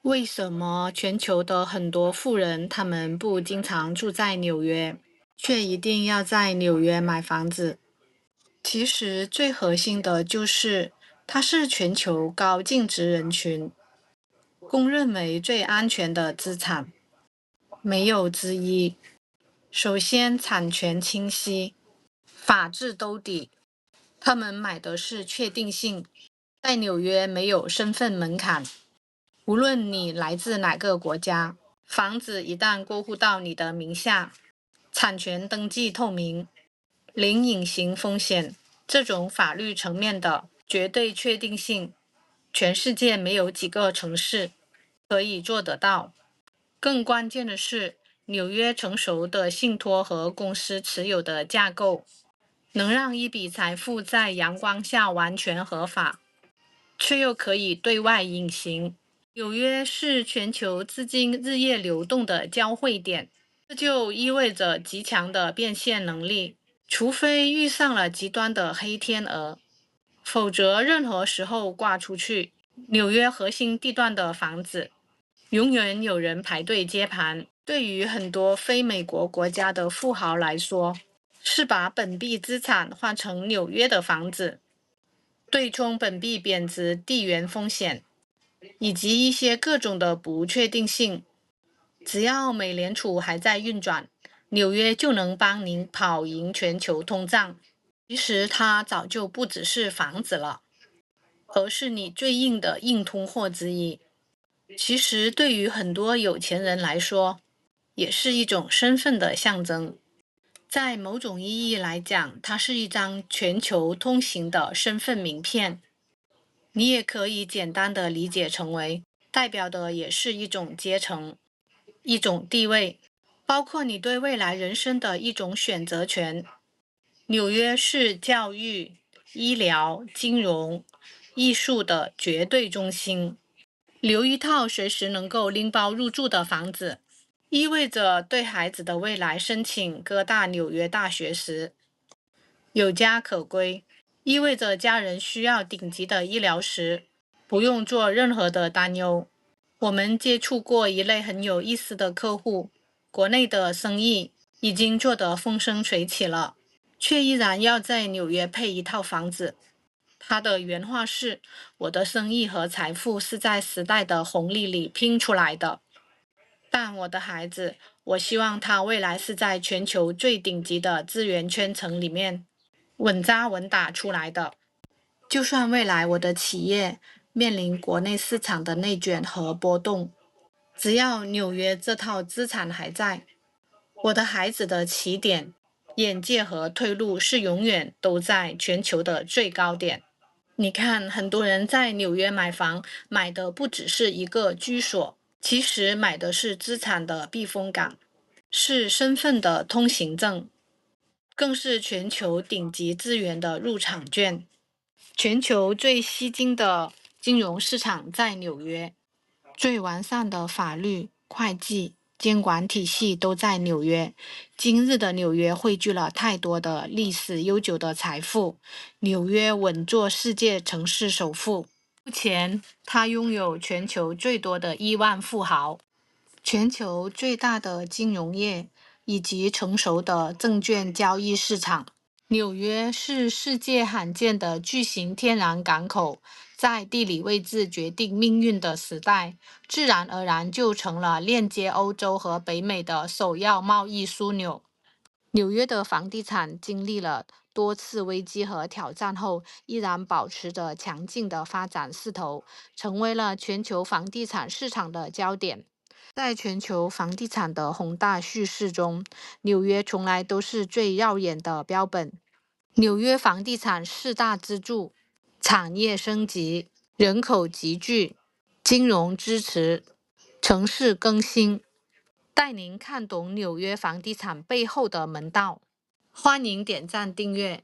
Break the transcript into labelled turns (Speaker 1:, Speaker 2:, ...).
Speaker 1: 为什么全球的很多富人他们不经常住在纽约，却一定要在纽约买房子？其实最核心的就是它是全球高净值人群公认为最安全的资产，没有之一。首先，产权清晰，法治兜底，他们买的是确定性，在纽约没有身份门槛。无论你来自哪个国家，房子一旦过户到你的名下，产权登记透明，零隐形风险，这种法律层面的绝对确定性，全世界没有几个城市可以做得到。更关键的是，纽约成熟的信托和公司持有的架构，能让一笔财富在阳光下完全合法，却又可以对外隐形。纽约是全球资金日夜流动的交汇点，这就意味着极强的变现能力。除非遇上了极端的黑天鹅，否则任何时候挂出去，纽约核心地段的房子永远有人排队接盘。对于很多非美国国家的富豪来说，是把本币资产换成纽约的房子，对冲本币贬值地缘风险，以及一些各种的不确定性。只要美联储还在运转，纽约就能帮您跑赢全球通胀。其实它早就不只是房子了，而是你最硬的硬通货之一。其实对于很多有钱人来说，也是一种身份的象征。在某种意义来讲，它是一张全球通行的身份名片。你也可以简单的理解成为，代表的也是一种阶层，一种地位，包括你对未来人生的一种选择权。纽约是教育、医疗、金融、艺术的绝对中心。留一套随时能够拎包入住的房子，意味着对孩子的未来申请哥大纽约大学时有家可归，意味着家人需要顶级的医疗时不用做任何的担忧。我们接触过一类很有意思的客户，国内的生意已经做得风生水起了，却依然要在纽约配一套房子。他的原话是：“我的生意和财富是在时代的红利里拼出来的，但我的孩子，我希望他未来是在全球最顶级的资源圈层里面稳扎稳打出来的。就算未来我的企业面临国内市场的内卷和波动，只要纽约这套资产还在，我的孩子的起点、眼界和退路是永远都在全球的最高点。”你看，很多人在纽约买房，买的不只是一个居所，其实买的是资产的避风港，是身份的通行证，更是全球顶级资源的入场券。全球最吸金的金融市场在纽约，最完善的法律、会计、监管体系都在纽约。今日的纽约汇聚了太多的历史悠久的财富，纽约稳坐世界城市首富。目前，它拥有全球最多的亿万富豪，全球最大的金融业以及成熟的证券交易市场。纽约是世界罕见的巨型天然港口，在地理位置决定命运的时代，自然而然就成了链接欧洲和北美的首要贸易枢纽。纽约的房地产经历了多次危机和挑战后，依然保持着强劲的发展势头，成为了全球房地产市场的焦点。在全球房地产的宏大叙事中，纽约从来都是最耀眼的标本。纽约房地产四大支柱：产业升级、人口集聚、金融支持、城市更新。带您看懂纽约房地产背后的门道。欢迎点赞订阅。